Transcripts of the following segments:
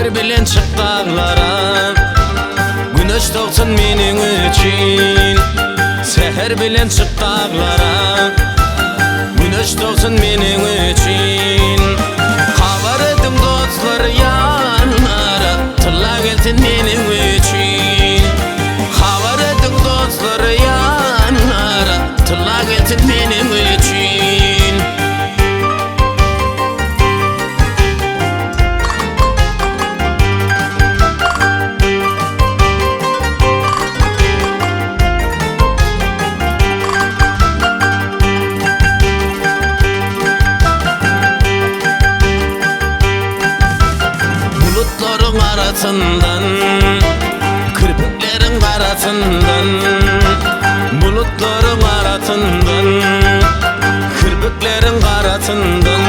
Seher bilen çık dağlara, güneş doğsun menin için. Seher bilen çık dağlara, güneş doğsun menin için. Haber edim dostlar yanlara, tılla gelsin menin için. Haber edim dostlar yanlara, tılla gelsin menin için. Bulutların arasından, kirpiklerin arasından, bulutların arasından, kirpiklerin arasından,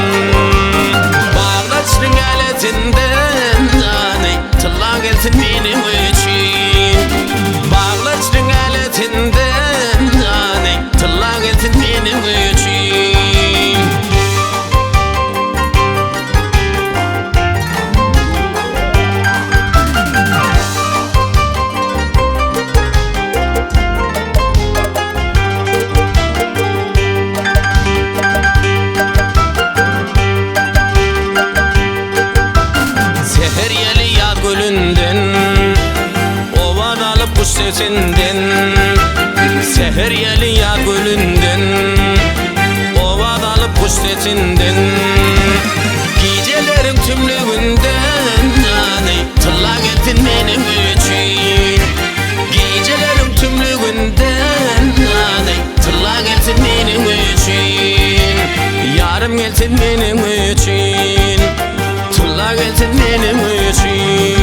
bağdaşın eletinden caney, tılla gelsin benim için. Bağdaşın eletinden caney, tılla gelsin benim için. Seher yeli yaz gülünden, ovad alıp kuş sesinden. Seher yeli yaz gülünden, ovad alıp kuş sesinden. Gecelerin tümlüğünden caney, tılla gelsin benim için. Gecelerin tümlüğünden caney, tılla gelsin benim için. Yarım gelsin benim için, tılla gelsin benim için.